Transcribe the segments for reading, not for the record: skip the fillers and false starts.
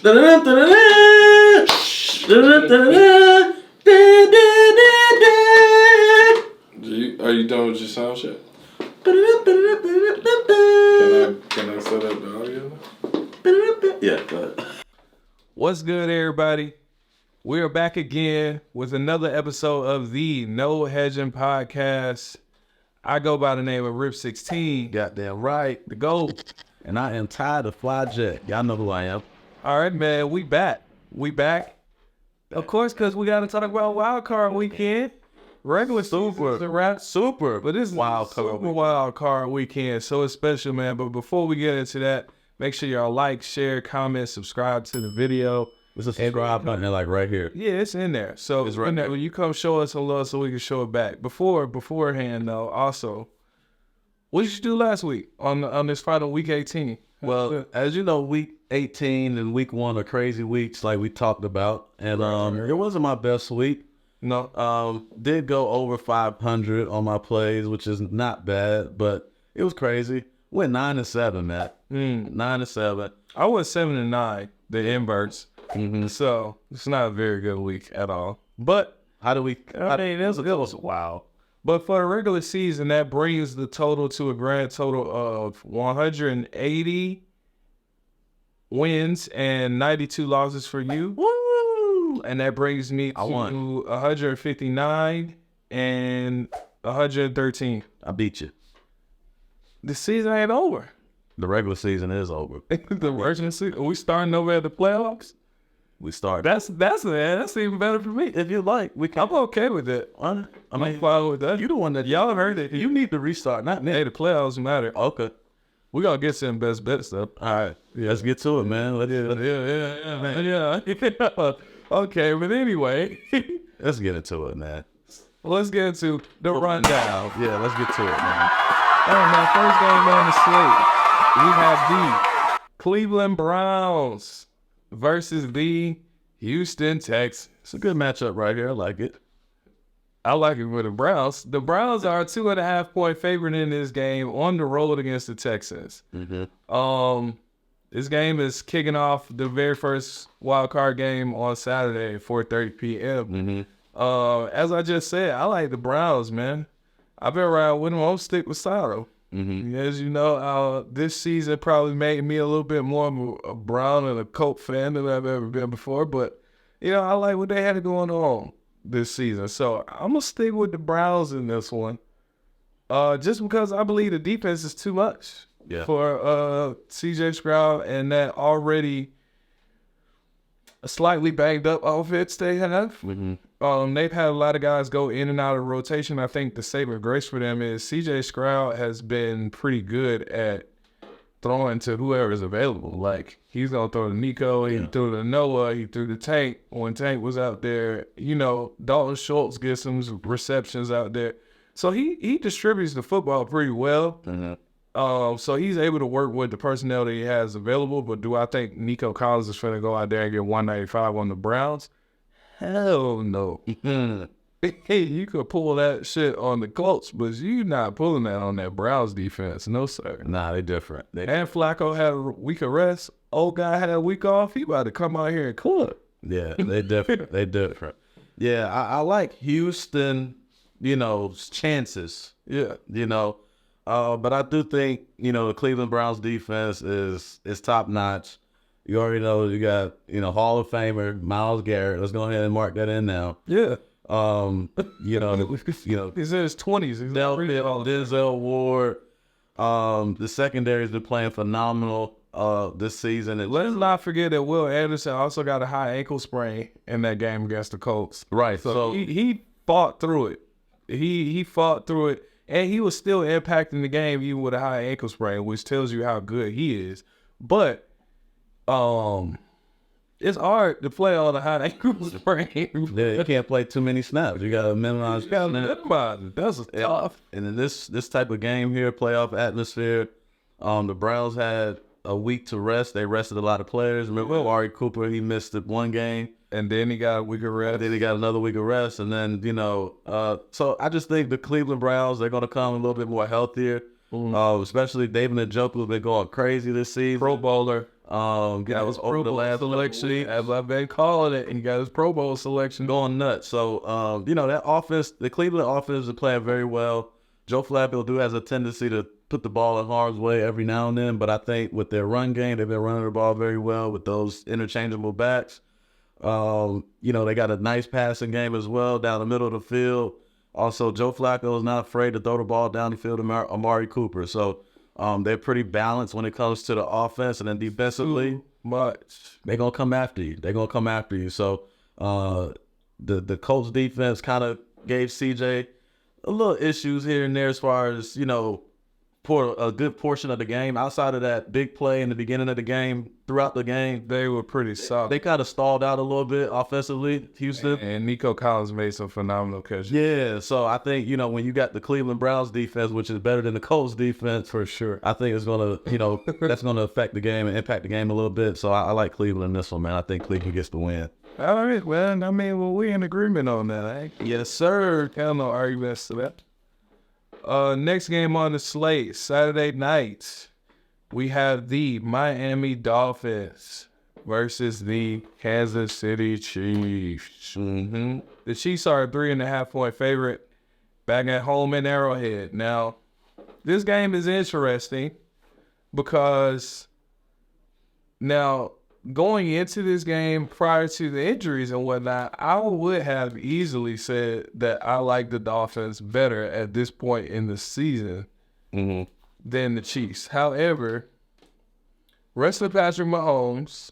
Are you done with your sound check? Can I set up the audio? Yeah, go ahead. What's good, everybody? We're back again with another episode of the No Hedging Podcast. I go by the name of Rip16. Goddamn right. The GOAT. And I am tired of fly jet. Y'all know who I am. All right, man. We back. Of course, because we got to talk about Wild Card Weekend. Regular super, but this is wild card weekend, so it's special, man. But before we get into that, make sure y'all like, share, comment, subscribe to the video. There's a subscribe button like right here. Yeah, it's in there. So it's right there. When you come show us some love, so we can show it back. Beforehand, though, also, what did you do last week on this final week 18? Well, as you know, week 18 and week 1 are crazy weeks, like we talked about, and it wasn't my best week. No, did go over 500 on my plays, which is not bad, but it was crazy. Went 9-7, Matt. 9-7. I went 7-9, the inverts. Mm-hmm. So it's not a very good week at all. But it was wild. But for the regular season, that brings the total to a grand total of 180 wins and 92 losses for you. Woo! And that brings me to 159 and 113. I beat you. The season ain't over. The regular season is over. The regular season. Are we starting over at the playoffs? We start. That's even better for me. If you like, I'm okay with it. I'm fine with that. You the one that y'all heard it. You need to restart, not me. Hey, the playoffs matter. Okay. We gonna get some best bet stuff. All right. Yeah. Let's get to it, man. Yeah. Okay, but anyway. Let's get into it, man. Let's get into the rundown. Yeah, let's get to it, man. First game on the slate. We have the Cleveland Browns versus the Houston Texans. It's a good matchup right here. I like it. I like it for the Browns. The Browns are a 2.5-point favorite in this game on the road against the Texans. Mm-hmm. This game is kicking off the very first wild card game on Saturday at 4:30 p.m. Mm-hmm. As I just said, I like the Browns, man. I've been around with them. I'll stick with Sato. Mm-hmm. As you know, this season probably made me a little bit more of a Brown and a Colt fan than I've ever been before. But, I like what they had going on this season. So I'm going to stick with the Browns in this one. Just because I believe the defense is too much for C.J. Stroud and that already a slightly banged up offense they have. Mm-hmm. They've had a lot of guys go in and out of rotation. I think the saving grace for them is C.J. Stroud has been pretty good at throwing to whoever is available. Like, he's going to throw to Nico, he threw to Noah, he threw to Tank when Tank was out there. Dalton Schultz gets some receptions out there. So he distributes the football pretty well. Mm-hmm. So he's able to work with the personnel that he has available. But do I think Nico Collins is going to go out there and get 195 on the Browns? Hell no. Hey, you could pull that shit on the Colts, but you not pulling that on that Browns defense. No, sir. Nah, they different. And Flacco had a week of rest. Old guy had a week off. He about to come out here and cook. Yeah, they different. They different. Yeah, I like Houston, chances. Yeah. But I do think, the Cleveland Browns defense is top notch. You already know you got, Hall of Famer, Myles Garrett. Let's go ahead and mark that in now. Yeah. He's in his 20s. Denzel Ward. The secondary has been playing phenomenal this season. Let's not forget that Will Anderson also got a high ankle sprain in that game against the Colts. Right. So he fought through it. He fought through it, and he was still impacting the game even with a high ankle sprain, which tells you how good he is. But it's hard to play on a high ankle sprain. Yeah, you can't play too many snaps. You got to minimize. That's tough. And in this type of game here, playoff atmosphere, the Browns had a week to rest. They rested a lot of players. Remember, Amari Cooper, he missed one game. And then he got a week of rest. Then he got another week of rest. And then, so I just think the Cleveland Browns, they're going to come a little bit more healthier. Especially David Njoku has been going crazy this season. Pro Bowler. That was over Pro the Bowl last selection, as I've been calling it. He got his Pro Bowl selection. going nuts. So, that offense, the Cleveland offense is playing very well. Joe Flacco has a tendency to put the ball in harm's way every now and then, but I think with their run game, they've been running the ball very well with those interchangeable backs. They got a nice passing game as well down the middle of the field. Also, Joe Flacco is not afraid to throw the ball down the field to Amari Cooper. So they're pretty balanced when it comes to the offense, and then defensively, they're going to come after you. So the Colts defense kind of gave CJ a little issues here and there as far as, for a good portion of the game. Outside of that big play in the beginning of the game, throughout the game, they were pretty solid. They kind of stalled out a little bit offensively, Houston. And Nico Collins made some phenomenal catches. Yeah, so I think, when you got the Cleveland Browns defense, which is better than the Colts defense, for sure, I think it's going to, that's going to affect the game and impact the game a little bit. So I like Cleveland in this one, man. I think Cleveland gets the win. All right, well, we're in agreement on that, eh? Yes, sir. Kind of no arguments to that. Next game on the slate, Saturday night, we have the Miami Dolphins versus the Kansas City Chiefs. The Chiefs are a 3.5-point favorite back at home in Arrowhead. Now, this game is interesting because going into this game prior to the injuries and whatnot, I would have easily said that I like the Dolphins better at this point in the season than the Chiefs. However, rest of Patrick Mahomes,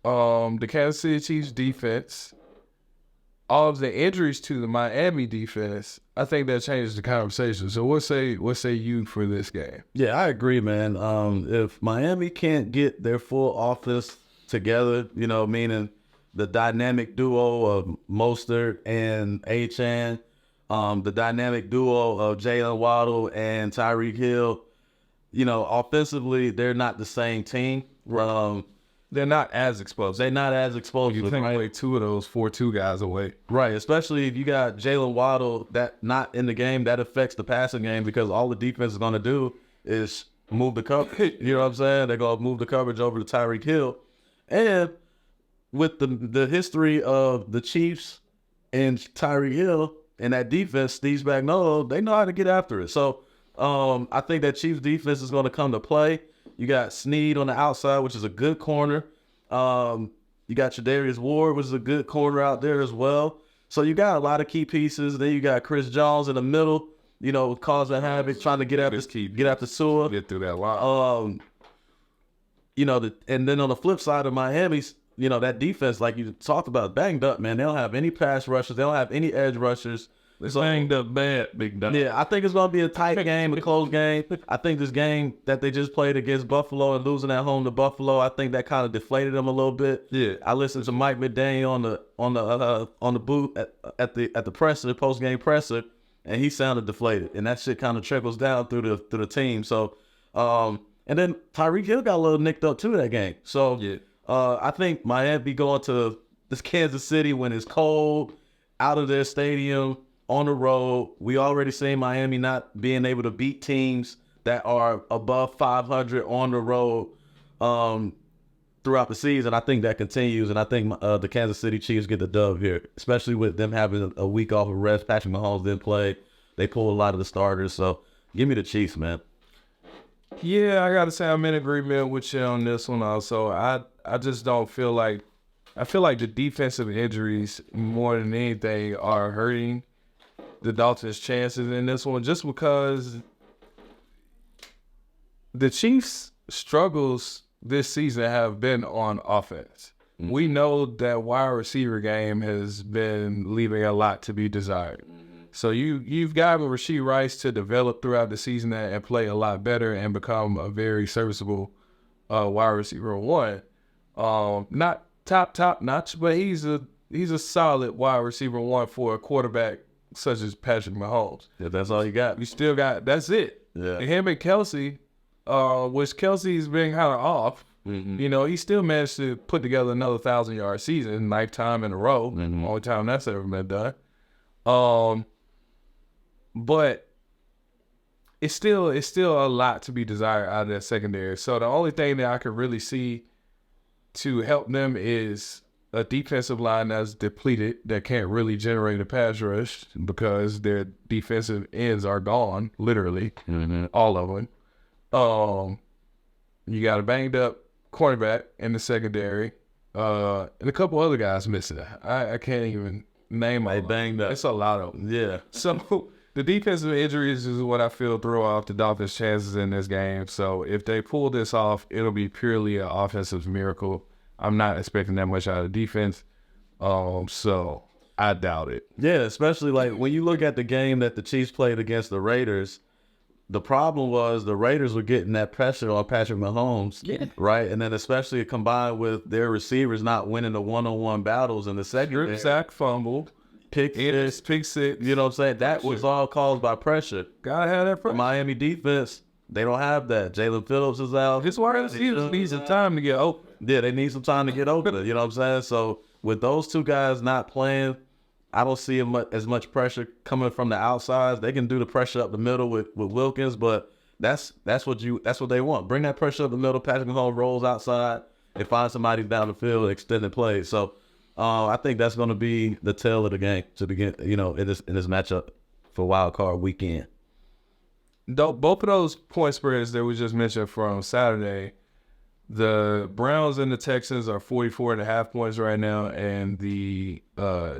the Kansas City Chiefs defense, all of the injuries to the Miami defense, I think that changes the conversation. So what say you for this game? Yeah, I agree, man. If Miami can't get their full offense together, meaning the dynamic duo of Mostert and Achane, the dynamic duo of Jalen Waddle and Tyreek Hill, offensively, they're not the same team. They're not as explosive. You think right? like two of those 4-2 guys away. Right, especially if you got Jalen Waddle that not in the game, that affects the passing game because all the defense is going to do is move the coverage. You know what I'm saying? They're going to move the coverage over to Tyreek Hill. And with the history of the Chiefs and Tyreek Hill and that defense, Steve Spagnuolo, they know how to get after it. So I think that Chiefs defense is going to come to play. You got Snead on the outside, which is a good corner. You got Tre'Davious Ward, which is a good corner out there as well. So you got a lot of key pieces. Then you got Chris Jones in the middle, causing havoc, trying to get after Sewell. Get through that line. And then on the flip side of Miami's, that defense, like you talked about, banged up, man. They don't have any pass rushers. They don't have any edge rushers. It's banged up bad, big dog. Yeah, I think it's going to be a tight game, a close game. I think this game that they just played against Buffalo and losing at home to Buffalo, I think that kind of deflated them a little bit. Yeah, I listened to Mike McDaniel on the booth at the presser, the post game presser, and he sounded deflated, and that shit kind of trickles down through the team. So, and then Tyreek Hill got a little nicked up too that game. So, yeah, I think Miami going to this Kansas City when it's cold, out of their stadium, on the road. We already seen Miami not being able to beat teams that are above 500 on the road throughout the season. I think that continues, and I think the Kansas City Chiefs get the dub here, especially with them having a week off of rest. Patrick Mahomes didn't play. They pulled a lot of the starters, so give me the Chiefs, man. Yeah, I got to say I'm in agreement with you on this one also. I just don't feel like – I feel like the defensive injuries more than anything are hurting the Dolphins' chances in this one, just because the Chiefs' struggles this season have been on offense. Mm-hmm. We know that wide receiver game has been leaving a lot to be desired. Mm-hmm. So you've got Rashee Rice to develop throughout the season and play a lot better and become a very serviceable wide receiver one. Not top notch, but he's a solid wide receiver one for a quarterback such as Patrick Mahomes. Yeah, that's all you got. You still got, that's it. Yeah. And him and Kelsey, which Kelsey's been kind of off, he still managed to put together another 1,000-yard season, 9th time in a row. Mm-hmm. Only time that's ever been done. But it's still a lot to be desired out of that secondary. So the only thing that I could really see to help them is a defensive line that's depleted, that can't really generate a pass rush because their defensive ends are gone, literally, all of them. You got a banged up cornerback in the secondary, and a couple other guys missing. I can't even name them. They banged up. It's a lot of them. Yeah. So the defensive injuries is what I feel throw off the Dolphins' chances in this game. So if they pull this off, it'll be purely an offensive miracle. I'm not expecting that much out of defense. So I doubt it. Yeah, especially like when you look at the game that the Chiefs played against the Raiders, the problem was the Raiders were getting that pressure on Patrick Mahomes. Yeah. Right? And then especially combined with their receivers not winning the one-on-one battles in the second. Sack, fumble, pick six. You know what I'm saying? That was all caused by pressure. Gotta have that pressure. The Miami defense, they don't have that. Jalen Phillips is out. This wide receivers need some time to get open. Yeah, they need some time to get open. You know what I'm saying? So with those two guys not playing, I don't see as much pressure coming from the outsides. They can do the pressure up the middle with Wilkins, but that's what they want. Bring that pressure up the middle. Patrick Mahomes rolls outside and find somebody down the field, extended plays. So I think that's going to be the tail of the game to begin. In this matchup for Wild Card Weekend. Both of those point spreads that we just mentioned from Saturday, the Browns and the Texans are 44.5 points right now, and the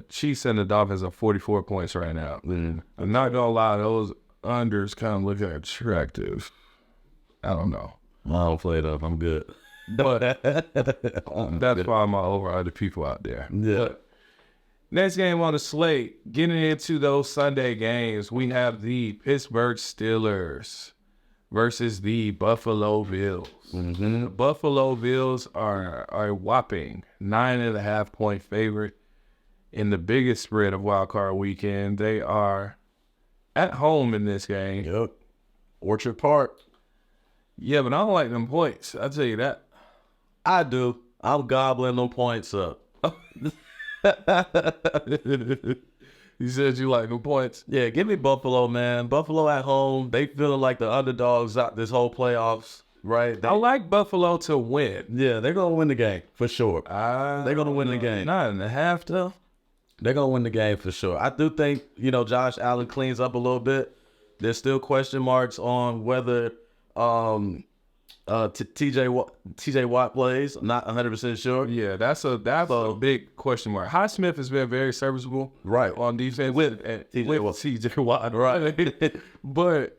Chiefs and the Dolphins are 44 points right now. I'm not gonna lie, those unders kind of look attractive. I don't know. I don't play it up. I'm good. But that's why my over other people out there. Yeah. But next game on the slate, getting into those Sunday games, we have the Pittsburgh Steelers versus the Buffalo Bills. The Buffalo Bills are a whopping 9.5 point favorite in the biggest spread of Wild Card Weekend. They are at home in this game. Yep. Orchard Park. Yeah, but I don't like them points. I'll tell you that. I do. I'm gobbling them points up. You said you like them points. Yeah, give me Buffalo, man. Buffalo at home. They feeling like the underdogs out this whole playoffs, right? I like Buffalo to win. Yeah, they're going to win the game for sure. They're going to win the game. 9.5 though. They're going to win the game for sure. I do think, Josh Allen cleans up a little bit. There's still question marks on whether TJ Watt plays. I'm not 100% sure. Yeah, that's a big question mark. Highsmith has been very serviceable, right, on defense with TJ Watt, right. But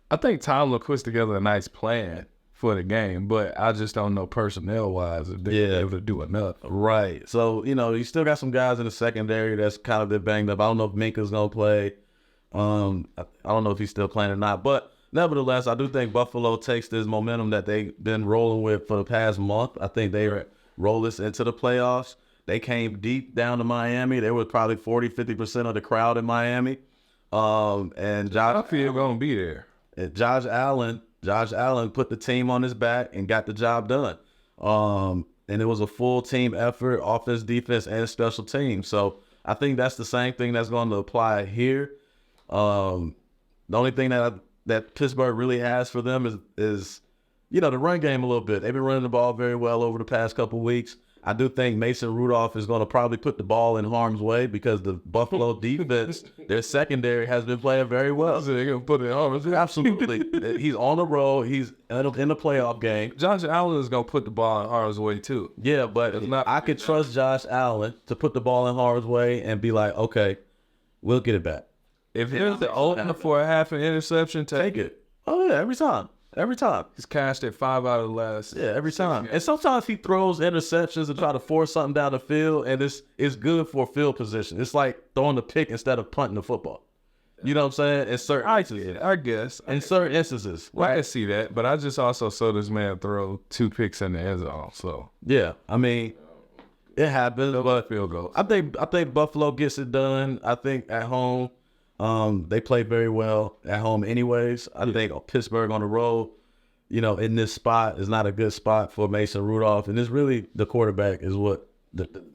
I think Tomlin puts together a nice plan for the game, but I just don't know personnel wise if they're able to do enough. Right. So you still got some guys in the secondary that's kind of been banged up. I don't know if Minka's gonna play. I don't know if he's still playing or not, but nevertheless, I do think Buffalo takes this momentum that they've been rolling with for the past month. I think they roll this into the playoffs. They came deep down to Miami. They were probably 40-50% of the crowd in Miami. And Josh, I feel gonna be there. Josh Allen put the team on his back and got the job done. And it was a full team effort, offense, defense, and special teams. So I think that's the same thing that's going to apply here. The only thing that Pittsburgh really has for them is the run game a little bit. They've been running the ball very well over the past couple of weeks. I do think Mason Rudolph is going to probably put the ball in harm's way because the Buffalo defense, their secondary, has been playing very well. So they're going to put it in harm's way? Absolutely. He's on the road. He's in the playoff game. Josh Allen is going to put the ball in harm's way too. Yeah, but I could trust Josh Allen to put the ball in harm's way and be like, okay, we'll get it back. If there's the opener for a half an interception, take it. Oh, yeah, every time. He's cashed it 5 out of the last. Yeah, every time. And sometimes he throws interceptions and try to force something down the field, and it's good for field position. It's like throwing the pick instead of punting the football. You know what I'm saying? In certain I guess. In certain instances. Well, I can see that, but I just also saw this man throw 2 picks in the end zone. So yeah, I mean, it happens. But field goals. I think Buffalo gets it done. I think at home. They play very well at home anyways. I think Pittsburgh on the road, in this spot is not a good spot for Mason Rudolph. And it's really the quarterback is what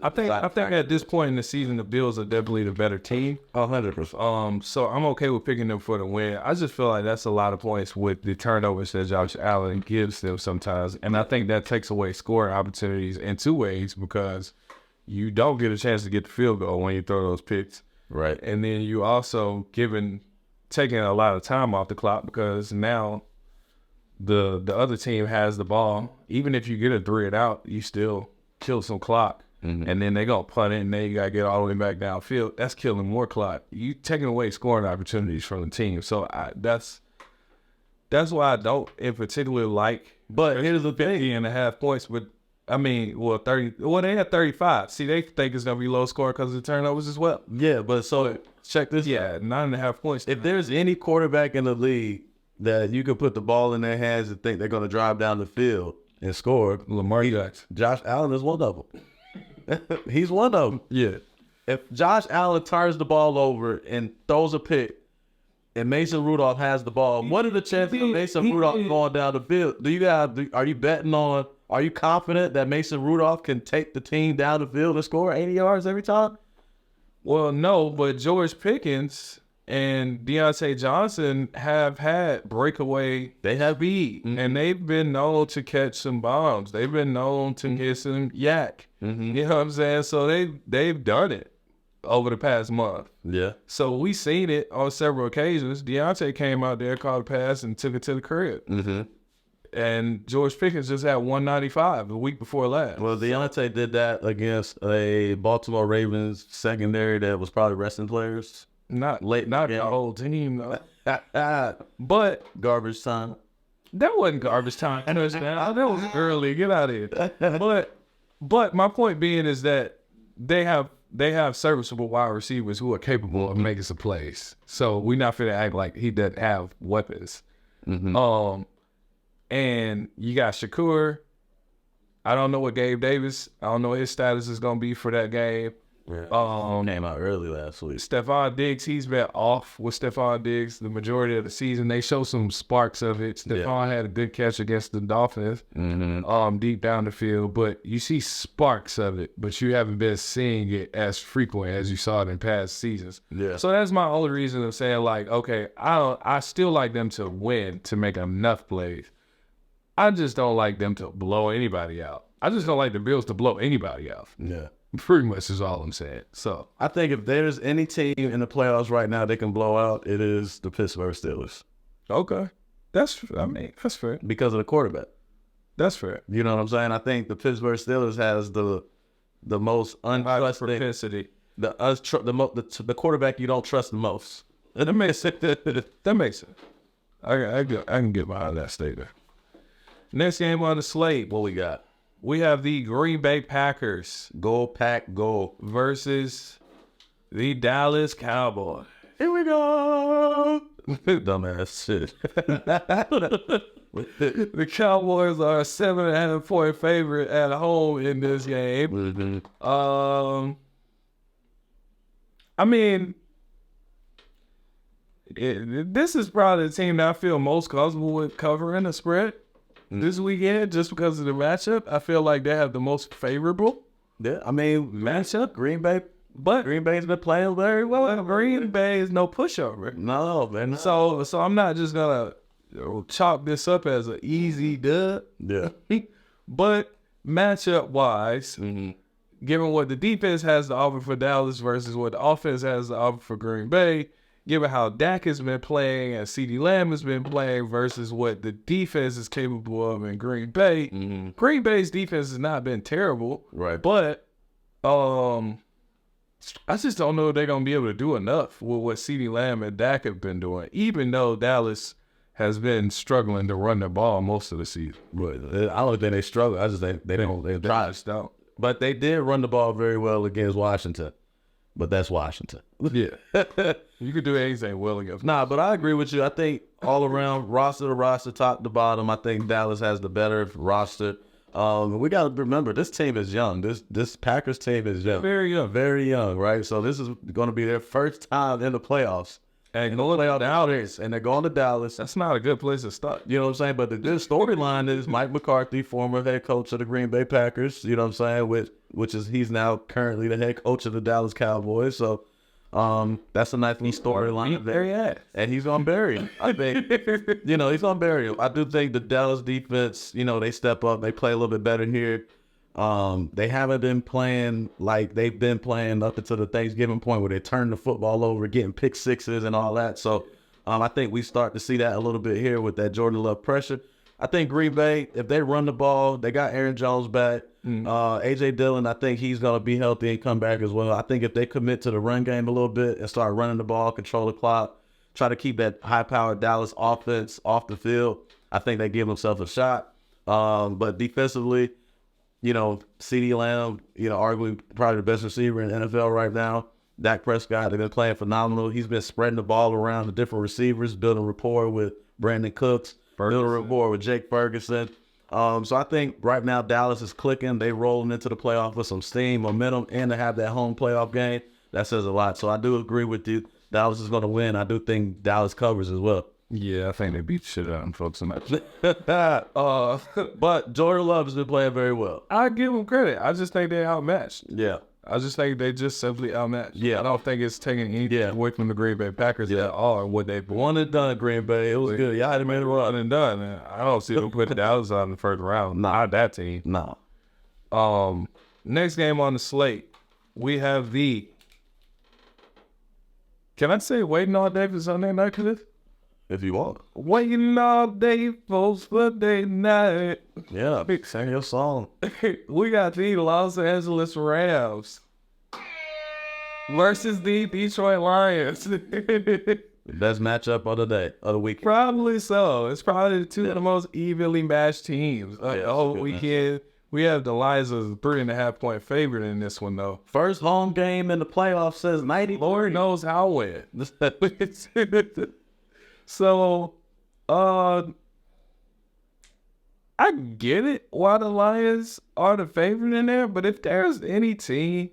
I think at this point in the season, the Bills are definitely the better team. 100%. So I'm okay with picking them for the win. I just feel like that's a lot of points with the turnovers that Josh Allen gives them sometimes, and I think that takes away scoring opportunities in two ways because you don't get a chance to get the field goal when you throw those picks, Right. and then you also taking a lot of time off the clock because now the other team has the ball. Even if you get a 3 and out, you still kill some clock. Mm-hmm. And then they gonna punt it, and then you gotta get all the way back downfield. That's killing more clock. You taking away scoring opportunities from the team. So that's why I don't in particular like. But here's the thing: 50.5 points. But I mean, 30. Well, they had 35. See, they think it's gonna be low score because of the turnovers as well. Yeah, but so check this. Yeah, 9.5 points. If there's any quarterback in the league that you could put the ball in their hands and think they're gonna drive down the field and score, Lamar Jackson, Josh Allen is one of them. He's one of them. Yeah. If Josh Allen turns the ball over and throws a pick, and Mason Rudolph has the ball, what are the chances of Mason Rudolph going down the field? Are you betting on? Are you confident that Mason Rudolph can take the team down the field and score 80 yards every time? Well, no, but George Pickens and Deontay Johnson have had breakaway. They have speed, and they've been known to catch some bombs. They've been known to get some yak. Mm-hmm. You know what I'm saying? So they've done it over the past month. Yeah. So we seen it on several occasions. Deontay came out there, caught a pass, and took it to the crib. Mm-hmm. And George Pickens just had 195 the week before last. Well, Deontay did that against a Baltimore Ravens secondary that was probably resting players. Not the whole team though. But Garbage time. that wasn't garbage time. That was early. Get out of here. But my point being is that they have serviceable wide receivers who are capable of making some plays. So we're not finna act like he doesn't have weapons. Mm-hmm. And you got Shakur. I don't know what Gabe Davis. I don't know what his status is gonna be for that game. Yeah. Came out early last week. Stephon Diggs, he's been off with Stephon Diggs the majority of the season. They show some sparks of it. Stephon had a good catch against the Dolphins, deep down the field, but you see sparks of it, but you haven't been seeing it as frequent as you saw it in past seasons. Yeah. So that's my only reason of saying, like, okay, I still like them to win, to make enough plays. I just don't like them to blow anybody out. I just don't like the Bills to blow anybody out. Yeah. Pretty much is all I'm saying. So I think if there's any team in the playoffs right now they can blow out, it is the Pittsburgh Steelers. okay, that's fair. Because of the quarterback. That's fair. You know what I'm saying? I think the Pittsburgh Steelers has the most untrusting Propensity. the quarterback you don't trust the most. That makes sense. That makes sense. I can get behind that statement. Next game on the slate, What we got? we have the Green Bay Packers Go Pack Go. versus the Dallas Cowboys. Here we go. Dumbass shit. The Cowboys are a 7.5 point favorite at home in this game. I mean, this is probably the team that I feel most comfortable with covering the spread this weekend, just because of the matchup. I feel like they have the most favorable matchup. Green Bay. but Green Bay's been playing very well. Green Bay is no pushover. No, man. So I'm not just gonna chalk this up as an easy dub. Yeah. But matchup wise, given what the defense has to offer for Dallas versus what the offense has to offer for Green Bay, given how Dak has been playing and CeeDee Lamb has been playing versus what the defense is capable of in Green Bay, Green Bay's defense has not been terrible. Right. But I just don't know if they're going to be able to do enough with what CeeDee Lamb and Dak have been doing, even though Dallas has been struggling to run the ball most of the season. But I don't think they struggle. I just think they don't. They try. just don't. But they did run the ball very well against Washington. But that's Washington. Yeah. You could do anything well against. Nah, but I agree with you. I think all around, roster to roster, top to bottom, I think Dallas has the better roster. We got to remember, this team is young. This Packers team is young. Very young. Very young, right? So this is going to be their first time in the playoffs. And going to Dallas. And they're going to Dallas. That's not a good place to start. You know what I'm saying? But the good storyline is Mike McCarthy, former head coach of the Green Bay Packers, you know what I'm saying? Which is he's now currently the head coach of the Dallas Cowboys. So that's a nice neat storyline. And he's gonna bury him. I think he's gonna bury him. I do think the Dallas defense, they step up, they play a little bit better here. They haven't been playing like they've been playing up until the Thanksgiving point where they turn the football over, getting pick sixes and all that. So I think we start to see that a little bit here with that Jordan Love pressure. I think Green Bay, if they run the ball, they got Aaron Jones back. A.J. Dillon, I think he's going to be healthy and come back as well. I think if they commit to the run game a little bit and start running the ball, control the clock, try to keep that high-powered Dallas offense off the field, I think they give themselves a shot. But defensively, CeeDee Lamb, arguably probably the best receiver in the NFL right now. Dak Prescott, they've been playing phenomenal. He's been spreading the ball around to different receivers, building rapport with Brandon Cooks, building rapport with Jake Ferguson. So I think right now Dallas is clicking. They rolling into the playoff with some steam, momentum, and to have that home playoff game, that says a lot. So I do agree with you. Dallas is going to win. I do think Dallas covers as well. Yeah, I think they beat the shit out of them folks in that. But Jordan Love has been playing very well. I give them credit. I just think they're outmatched. Yeah. I just think they just simply outmatched. Yeah. I don't think it's taking anything away from the Green Bay Packers at all or what they've one and done, Green Bay. It was good. Y'all had made a run and done. I don't see them putting Dallas out in the first round. Not that team. No. Next game on the slate, we have the. Can I say waiting all day for Sunday night for this? If you want. Waiting all day for Sunday night. Yeah, sing your song. We got the Los Angeles Rams versus the Detroit Lions. The best matchup of the day, of the weekend. Probably so. It's probably the two of the most evenly matched teams. The whole weekend. We have the Lions as a 3.5-point favorite in this one, though. First home game in the playoffs since 90. Lord knows how win. So, I get it why the Lions are the favorite in there, but if there's any team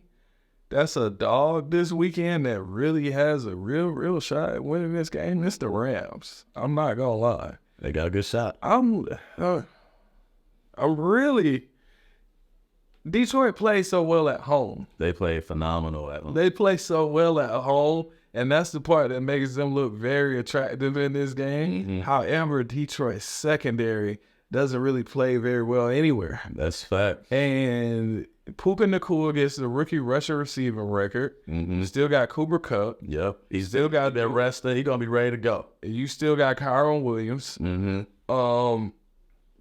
that's a dog this weekend that really has a real shot at winning this game, it's the Rams. I'm not gonna lie. They got a good shot. I'm really. Detroit plays so well at home. They play phenomenal at home. They play so well at home. And that's the part that makes them look very attractive in this game. Mm-hmm. However, Detroit's secondary doesn't really play very well anywhere. That's fact. And Puka Nacua gets the rookie rusher receiving record. Mm-hmm. Still got Cooper Kupp. Yep. He's still got that resting. He's going to be ready to go. You still got Kyron Williams. Mm-hmm.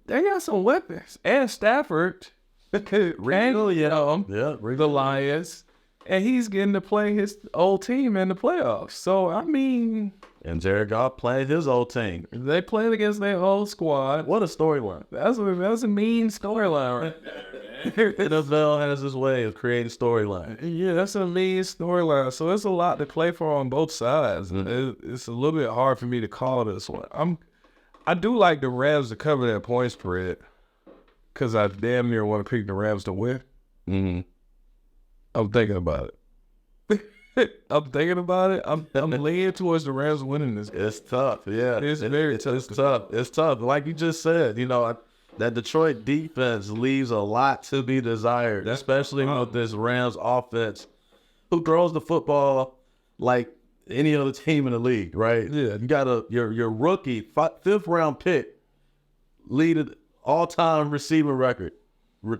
They got some weapons. And Stafford. The Lions. And he's getting to play his old team in the playoffs. So, I mean... And Jared Goff playing his old team. They playing against their old squad. What a storyline. That's a mean storyline. NFL has this way of creating storyline. Yeah, that's a mean storyline. So, there's a lot to play for on both sides. Mm-hmm. It's a little bit hard for me to call this one. I do like the Rams to cover that point spread. Because I damn near want to pick the Rams to win. Mm-hmm. I'm thinking about it. I'm leaning towards the Rams winning this game. It's tough, yeah. It's very tough. It's tough. It's tough. Like you just said, that Detroit defense leaves a lot to be desired, especially with this Rams offense, who throws the football like any other team in the league, right? Yeah. You got your rookie, fifth round pick, lead all-time receiving record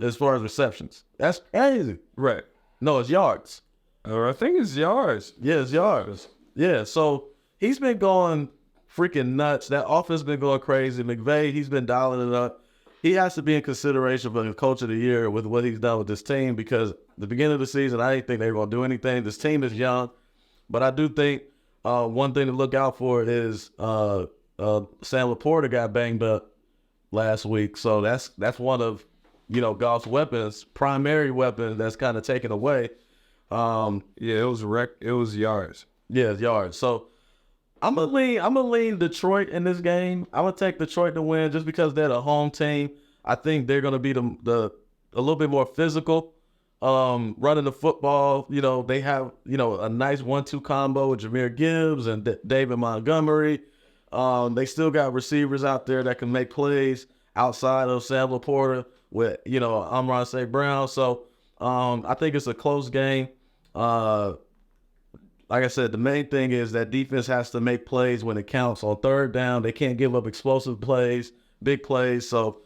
as far as receptions. That's crazy. Right. No, it's yards. I think it's yards. Yeah, it's yards. Yeah, so he's been going freaking nuts. That offense been going crazy. McVay, he's been dialing it up. He has to be in consideration for the coach of the year with what he's done with this team because the beginning of the season, I didn't think they were going to do anything. This team is young, but I do think one thing to look out for is Sam Laporta got banged up last week, so that's one of Goff's weapons, primary weapons that's kind of taken away. It was yards. Yeah, it's yards. So I'm gonna lean Detroit in this game. I'm gonna take Detroit to win just because they're the home team. I think they're gonna be a little bit more physical. running the football. You know, they have, you know, a nice 1-2 combo with Jahmyr Gibbs and David Montgomery. They still got receivers out there that can make plays outside of Sam Laporta with, you know, Amon St. Brown. So I think it's a close game. Like I said, the main thing is that defense has to make plays when it counts on third down. They can't give up explosive plays, big plays. So,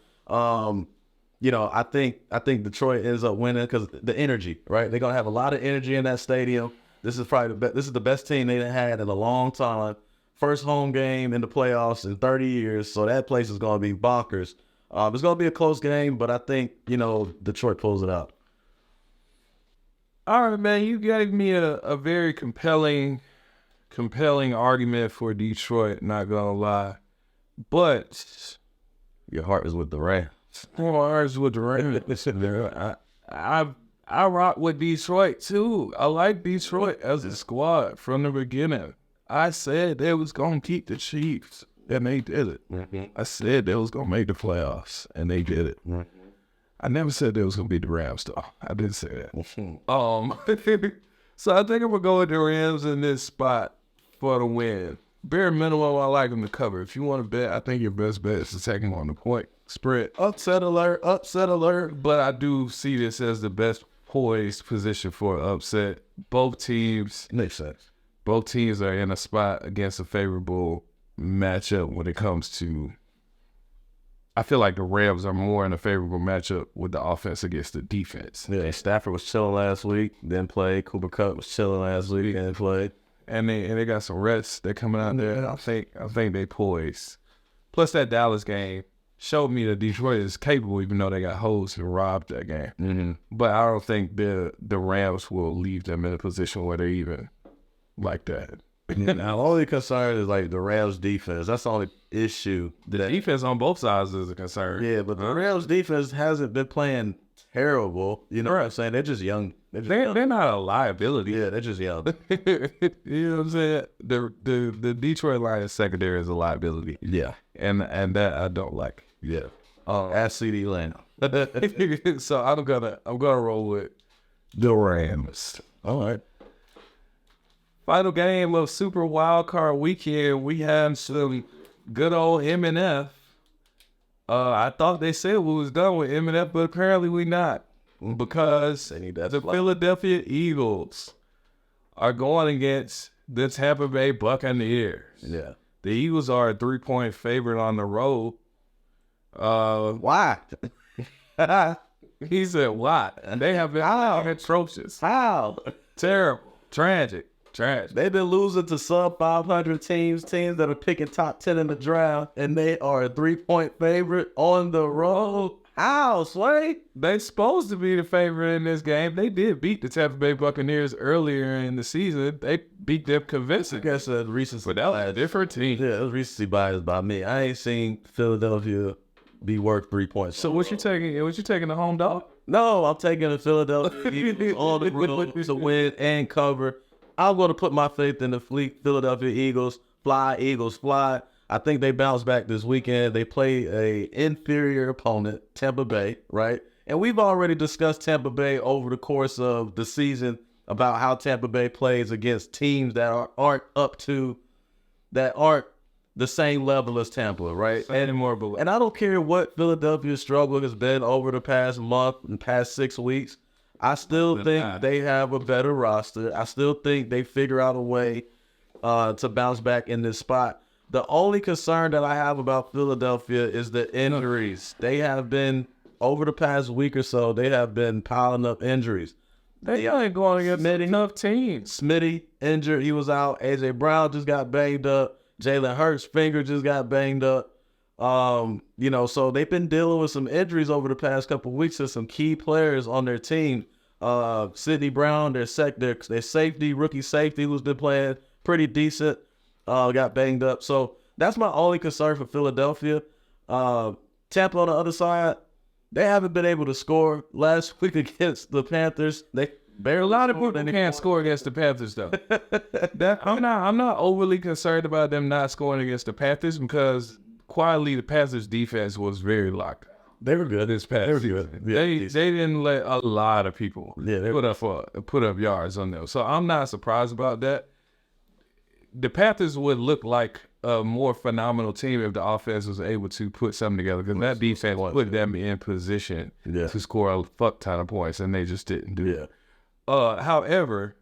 you know, I think Detroit ends up winning because the energy, right? They're gonna have a lot of energy in that stadium. This is probably this is the best team they've had in a long time. First home game in the playoffs in 30 years, so that place is gonna be bonkers. It's gonna be a close game, but I think, you know, Detroit pulls it out. All right, man, you gave me a very compelling argument for Detroit, not gonna lie. But Your heart is with the Rams. ours with the Rams. I rock with Detroit too. I like Detroit as a squad from the beginning. I said they was gonna keep the Chiefs, and they did it. Mm-hmm. I said they was gonna make the playoffs, and they did it. Mm-hmm. I never said they was gonna beat the Rams, though. I didn't say that. Mm-hmm. So I think I'm gonna go with the Rams in this spot for the win. Bare minimum, I like them to cover. If you want to bet, I think your best bet is to take them on the point spread. Upset alert, upset alert. But I do see this as the best poised position for an upset. Both teams Makes sense. are in a spot against a favorable matchup when it comes to. I feel like the Rams are more in a favorable matchup with the offense against the defense. Yeah, Stafford was chilling last week, didn't play. Cooper Kupp was chilling last week, didn't play. And they got some rests. They're coming out there. I think they poised. Plus that Dallas game showed me that Detroit is capable, even though they got hoes and robbed that game. Mm-hmm. But I don't think the Rams will leave them in a position where they're even like that. Now, the only concern is like the Rams defense. That's the only issue. The defense on both sides is a concern. Yeah, but the Rams defense hasn't been playing terrible. You know what I'm saying? They're just young. They're not a liability. Yeah, they're just young. You know what I'm saying? The Detroit Lions secondary is a liability. Yeah. And that I don't like. Yeah. Ask CD Lamb. So I'm gonna roll with the Rams. All right. Final game of Super Wild Card Weekend. We have some good old M&F. I thought they said we was done with M&F, but apparently we not, because the Philadelphia Eagles are going against the Tampa Bay Buccaneers. Yeah. The Eagles are a 3-point favorite on the road. Why? He said, why? And they have been atrocious. How? Terrible. Tragic. They've been losing to sub 500 teams that are picking top 10 in the draft, and they are a 3-point favorite on the road. How, Sway? They supposed to be the favorite in this game. They did beat the Tampa Bay Buccaneers earlier in the season. They beat them convincing. I guess recency But that was a different team. Yeah, it was recency bias by me. I ain't seen Philadelphia be worth 3 points. So what you taking? What you taking, the home dog? No, I'm taking the Philadelphia Eagles on the road to win and cover. I'm going to put my faith in the Philadelphia Eagles. Fly, Eagles, fly. I think they bounce back this weekend. They play a inferior opponent, Tampa Bay, right? And we've already discussed Tampa Bay over the course of the season about how Tampa Bay plays against teams that aren't the same level as Tampa, right? And I don't care what Philadelphia's struggle has been over the past month and past 6 weeks. I still think they have a better roster. I still think they figure out a way to bounce back in this spot. The only concern that I have about Philadelphia is the injuries. They have been, over the past week or so, they have been piling up injuries. They ain't going against enough teams. Smitty injured. He was out. A.J. Brown just got banged up. Jalen Hurts' finger just got banged up. So they've been dealing with some injuries over the past couple of weeks to some key players on their team. Sidney Brown, their safety, rookie safety, who's been playing pretty decent, got banged up. So that's my only concern for Philadelphia. Tampa on the other side, they haven't been able to score. Last week against the Panthers, they barely. A lot of people can't score against the Panthers, though. I'm not overly concerned about them not scoring against the Panthers, because quietly the Panthers defense was very locked down. They were good. this past They were season. good. Yeah, They didn't let a lot of people Yeah, put up yards on them. So I'm not surprised about that. The Panthers would look like a more phenomenal team if the offense was able to put something together, because that defense put them in position to score a fuck ton of points, and they just didn't do it. However,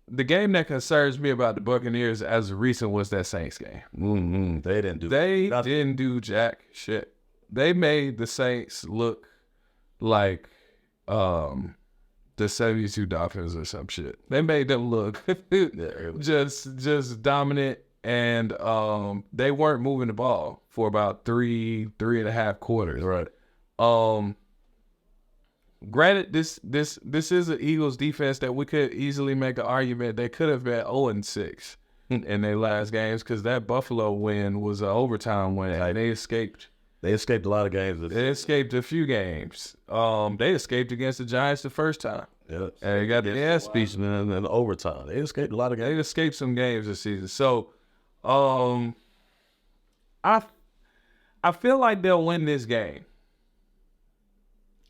the game that concerns me about the Buccaneers as of recent was that Saints game. Mm-hmm. They Didn't do jack shit. They made the Saints look like the 72 Dolphins or some shit. They made them look just dominant, and they weren't moving the ball for about three and a half quarters. Right. Granted, this is an Eagles defense that we could easily make an argument they could have been 0-6 in their last games, because that Buffalo win was an overtime win. Like, they escaped. They escaped a lot of games. They escaped a few games. They escaped against the Giants the first time. Yeah. And they got the ass speech. And then overtime. They escaped a lot of games. They escaped some games this season. So, I feel like they'll win this game.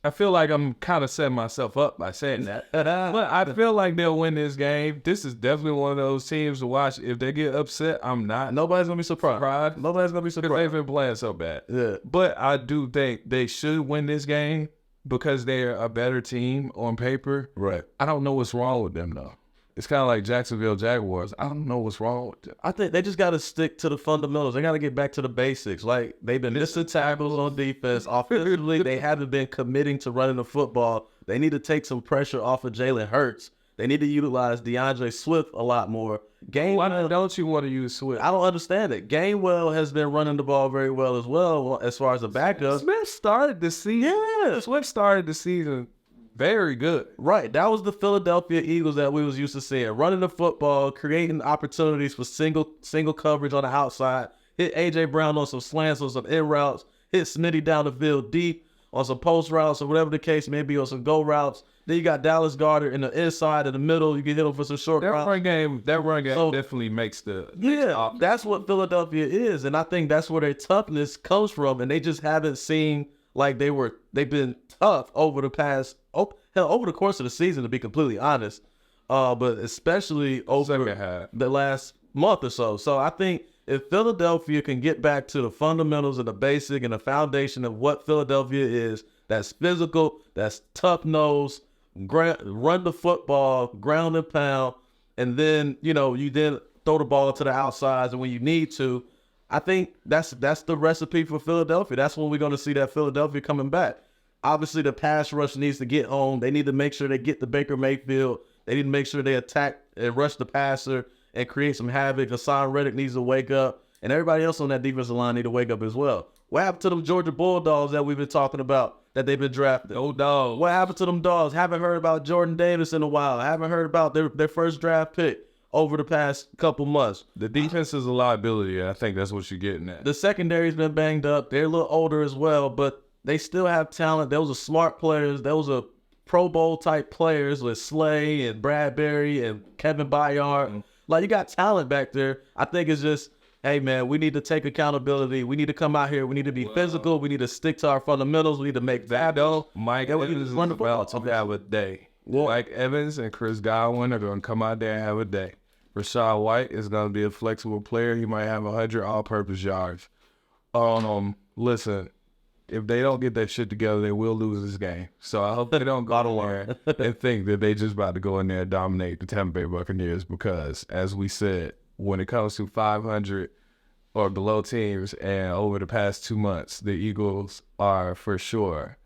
I feel like I'm kind of setting myself up by saying that. But I feel like they'll win this game. This is definitely one of those teams to watch. If they get upset, I'm not. Nobody's going to be surprised. Nobody's going to be surprised. Because they've been playing so bad. Yeah. But I do think they should win this game because they're a better team on paper. Right. I don't know what's wrong with them, though. It's kind of like Jacksonville Jaguars. I don't know what's wrong with them. I think they just got to stick to the fundamentals. They got to get back to the basics. Like, they've been missing tackles on defense. Offensively, they haven't been committing to running the football. They need to take some pressure off of Jalen Hurts. They need to utilize DeAndre Swift a lot more. Why don't you want to use Swift? I don't understand it. Gainwell has been running the ball very well as well as far as the backup. Smith started the season. Yeah. Swift started the season very good. Right. That was the Philadelphia Eagles that we was used to seeing. Running the football, creating opportunities for single coverage on the outside. Hit A.J. Brown on some slants, on some in routes. Hit Smitty down the field deep on some post routes or whatever the case may be, on some go routes. Then you got Dallas Goedert in the inside, in the middle. You can hit him for some short routes. That run game definitely makes the... Yeah, that's what Philadelphia is. And I think that's where their toughness comes from. And they just haven't seemed like they've been tough over the past... over the course of the season, to be completely honest, but especially over the last month or so. So I think if Philadelphia can get back to the fundamentals and the basic and the foundation of what Philadelphia is, that's physical, that's tough-nosed, run the football, ground and pound, and then, you then throw the ball to the outsides and when you need to, I think that's the recipe for Philadelphia. That's when we're going to see that Philadelphia coming back. Obviously, the pass rush needs to get home. They need to make sure they get the Baker Mayfield. They need to make sure they attack and rush the passer and create some havoc. Hassan Reddick needs to wake up. And everybody else on that defensive line need to wake up as well. What happened to them Georgia Bulldogs that we've been talking about that they've been drafted? Oh, dog. What happened to them dogs? Haven't heard about Jordan Davis in a while. Haven't heard about their first draft pick over the past couple months. The defense is a liability. I think that's what you're getting at. The secondary's been banged up. They're a little older as well, but they still have talent. Those are smart players. Those are Pro Bowl type players with Slay and Bradbury and Kevin Byard. Mm-hmm. Like, you got talent back there. I think it's just, hey man, we need to take accountability. We need to come out here. We need to be physical. We need to stick to our fundamentals. We need to make that. Mike Evans is about to have a day. Yeah. Mike Evans and Chris Godwin are going to come out there and have a day. Rachaad White is going to be a flexible player. He might have 100 all-purpose yards. Listen. If they don't get that shit together, they will lose this game. So I hope they don't go in there and think that they just about to go in there and dominate the Tampa Bay Buccaneers, because, as we said, when it comes to 500 or below teams, and over the past 2 months, the Eagles are for sure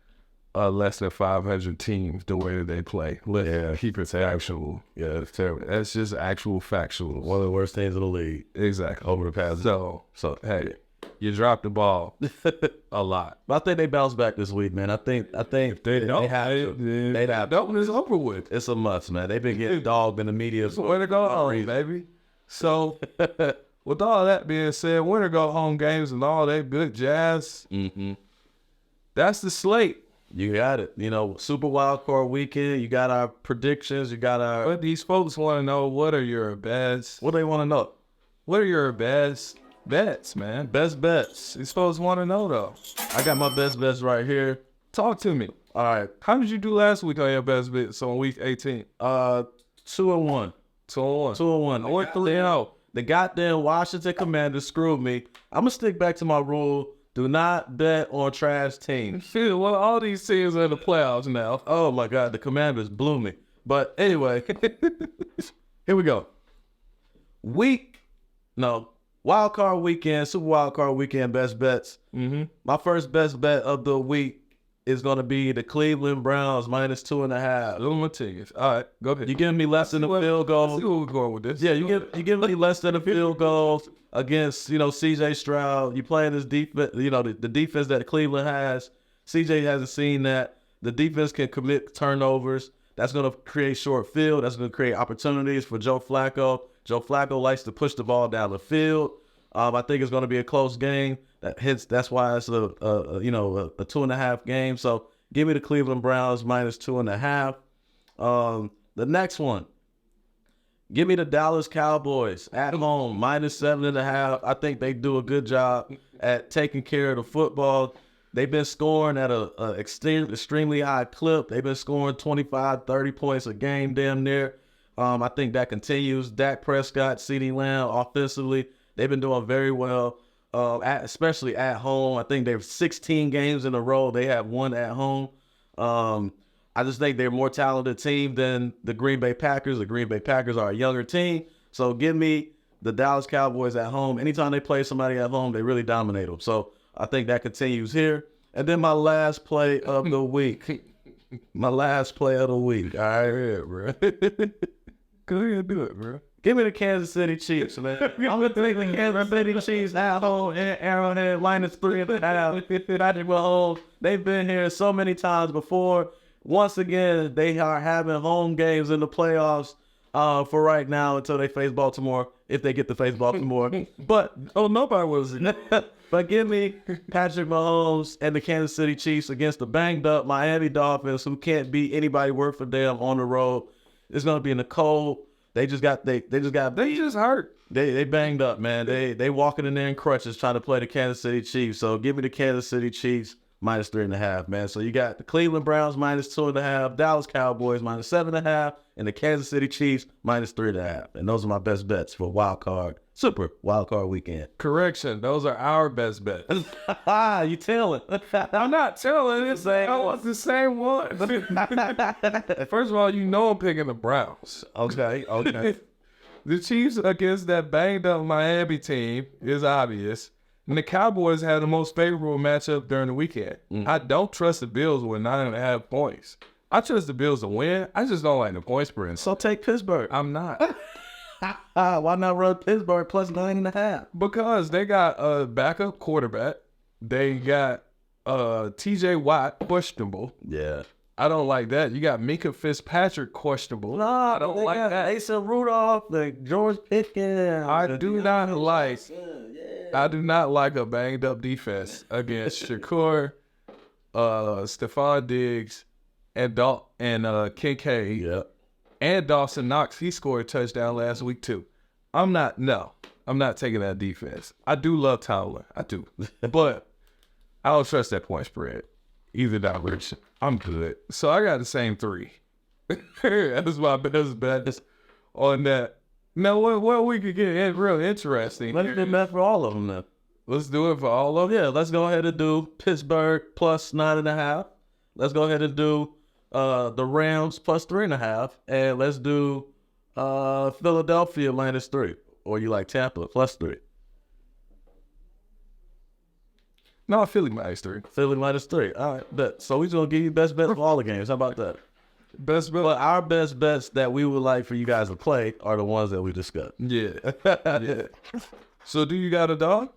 a less than 500 team the way that they play. Let's keep it actual. Yeah, it's terrible. That's just actual factual. One of the worst teams in the league. Exactly. Over the past. So hey. You dropped the ball a lot. But I think they bounce back this week, man. I think if they don't, they have to. It's over with. It's a must, man. They've been getting dogged in the media. Winner go home, baby. So, with all that being said, winner go home games and all that good jazz. Mm-hmm. That's the slate. You got it. Super Wild Card Weekend. You got our predictions. You got our. But these folks want to know, what are your bets? What do they want to know? What are your bets bets, man. Best bets. You're supposed to want to know, though. I got my best bets right here. Talk to me. All right. How did you do last week on your best bets on week 18? 2-1. 2-1. 2-1. I went 3-0. The goddamn Washington Commanders screwed me. I'm going to stick back to my rule. Do not bet on trash teams. Shit, well, all these teams are in the playoffs now. Oh, my God. The Commanders blew me. But anyway, here we go. Wild card weekend, Super Wild Card weekend best bets. Mm-hmm. My first best bet of the week is going to be the Cleveland Browns -2.5. Little Martinez. All right, go ahead. You giving me less than a field goal? See where we're going with this. Yeah, you giving me less than a field goal against, C.J. Stroud. You playing this defense, the defense that Cleveland has. C.J. hasn't seen that. The defense can commit turnovers. That's going to create short field. That's going to create opportunities for Joe Flacco. Joe Flacco likes to push the ball down the field. I think it's going to be a close game. That's why it's a 2.5 game. So give me the Cleveland Browns -2.5. The next one, give me the Dallas Cowboys at home -7.5. I think they do a good job at taking care of the football. They've been scoring at a extremely high clip. They've been scoring 25, 30 points a game damn near. I think that continues. Dak Prescott, CeeDee Lamb, offensively, they've been doing very well, especially at home. I think they've 16 games in a row. They have one at home. I just think they're a more talented team than the Green Bay Packers. The Green Bay Packers are a younger team. So give me the Dallas Cowboys at home. Anytime they play somebody at home, they really dominate them. So I think that continues here. And then my last play of the week. My last play of the week. All right, here, bro. Go ahead, do it, bro. Give me the Kansas City Chiefs, man. I'm going to take the Kansas City Chiefs at home in Arrowhead -3.5. Patrick Mahomes, they've been here so many times before. Once again, they are having home games in the playoffs for right now until they face Baltimore, if they get to face Baltimore. But nobody was. But give me Patrick Mahomes and the Kansas City Chiefs against the banged up Miami Dolphins, who can't beat anybody worth for them on the road. It's gonna be in the cold. They just hurt. They banged up, man. They walking in there in crutches trying to play the Kansas City Chiefs. So give me the Kansas City Chiefs -3.5, man. So you got the Cleveland Browns -2.5, Dallas Cowboys -7.5, and the Kansas City Chiefs -3.5. And those are my best bets for Super Wild Card weekend. Correction, those are our best bets. You telling? I'm not telling. It's the same one. First of all, I'm picking the Browns. Okay. The Chiefs against that banged up Miami team is obvious. And the Cowboys had the most favorable matchup during the weekend. I don't trust the Bills with 9.5 points. I trust the Bills to win. I just don't like the point spread. So take Pittsburgh. I'm not. Why not run Pittsburgh +9.5? Because they got a backup quarterback. They got TJ Watt questionable. Yeah. I don't like that. You got Minka Fitzpatrick questionable. No, I don't like that. Asa Rudolph, George Pickens. I do not like a banged up defense against Shakur, Stephon Diggs, and Kincaid. Yeah. And Dawson Knox. He scored a touchdown last week too. I'm not taking that defense. I do love Tomlin. I do. But I don't trust that point spread either direction. I'm good. So I got the same 3. That's my best bet on that. Now, what we could get real interesting. Let's do that for all of them then. Let's do it for all of them? Yeah, let's go ahead and do Pittsburgh +9.5. Let's go ahead and do the Rams +3.5. And let's do Philadelphia -3. Or you like Tampa +3. No, Philly -3. Philly -3. All right, bet. So we're going to give you best bets for all the games. How about that? Best bet. But our best bets that we would like for you guys to play are the ones that we discussed. Yeah. Yeah. So do you got a dog?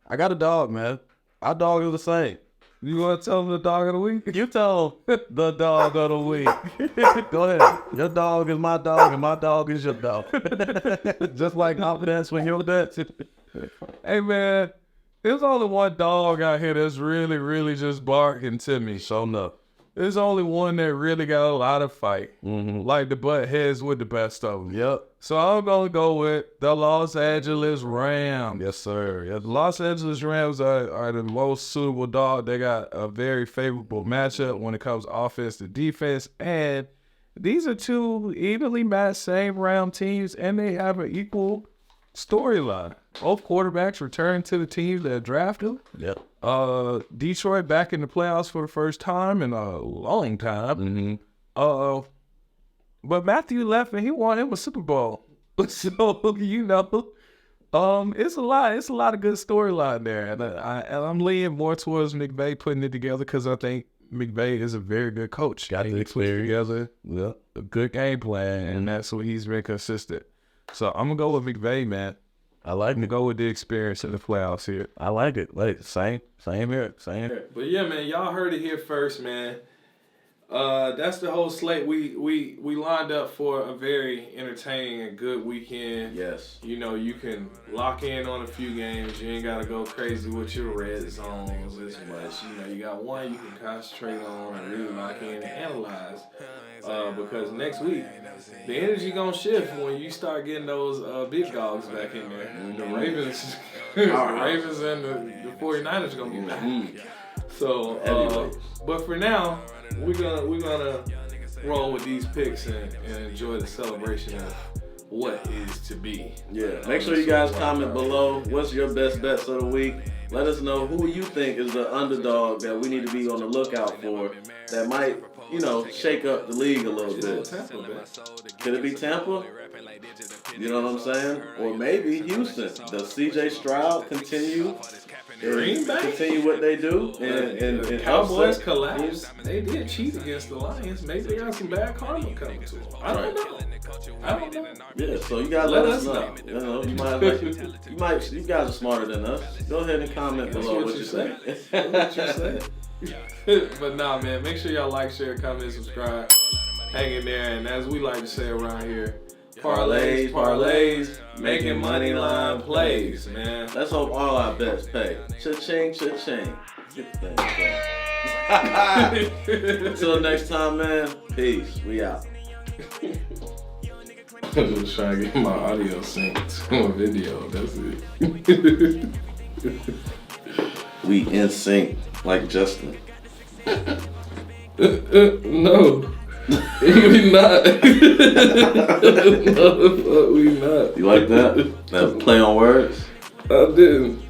I got a dog, man. Our dog is the same. You want to tell them the dog of the week? You tell the dog of the week. Go ahead. Your dog is my dog, and my dog is your dog. Just like confidence when you're bets. Hey, man. There's only one dog out here that's really, really just barking to me. So enough. There's only one that really got a lot of fight. Mm-hmm. Like the butt heads with the best of them. Yep. So I'm going to go with the Los Angeles Rams. Yes, sir. Yes. The Los Angeles Rams are the most suitable dog. They got a very favorable matchup when it comes to offense to defense. And these are two evenly matched same round teams, and they have an equal storyline. Both quarterbacks return to the team that drafted them. Yep. Detroit back in the playoffs for the first time in a long time. Mm-hmm. But Matthew left and he won him a Super Bowl. So, you know, it's a lot of good storyline there. And I'm leaning more towards McVay putting it together because I think McVay is a very good coach. Got the experience. Together a good game plan, and that's what he's been consistent. So I'm going to go with McVay, man. I like it. Go with the experience in the playoffs here. I like it. Like same here. But yeah, man, y'all heard it here first, man. That's the whole slate. We lined up for a very entertaining and good weekend. Yes. You know, you can lock in on a few games. You ain't gotta go crazy with your red zones as much. You know, you got one you can concentrate on and really lock in and analyze. Because next week the energy gonna shift when you start getting those big dogs back in there. The Ravens, the Ravens and the 49ers are gonna be back. So, but for now, we're gonna roll with these picks and enjoy the celebration of what is to be. Yeah. Make sure you guys comment below. What's your best bets of the week? Let us know who you think is the underdog that we need to be on the lookout for that might, you know, shake up the league a little bit. Could it be Tampa? You know what I'm saying? Or maybe Houston. Does CJ Stroud continue? Green Bay? Continue what they do and the Cowboys collapse. They did cheat against the Lions. Maybe they got some bad karma coming to them. I don't know. Yeah, so you guys let us know. You know, you guys are smarter than us. Go ahead and comment below what you say. What you say. But nah, man, make sure y'all like, share, comment, subscribe. Hang in there, and as we like to say around here, parlays, making money line plays, man. Let's hope all our bets pay. Cha-ching, cha-ching. Get the thing going. Until next time, man. Peace. We out. I'm just trying to get my audio synced to a video. That's it. We in sync like Justin. No. We not. No, we not. You like that? That play on words? I didn't.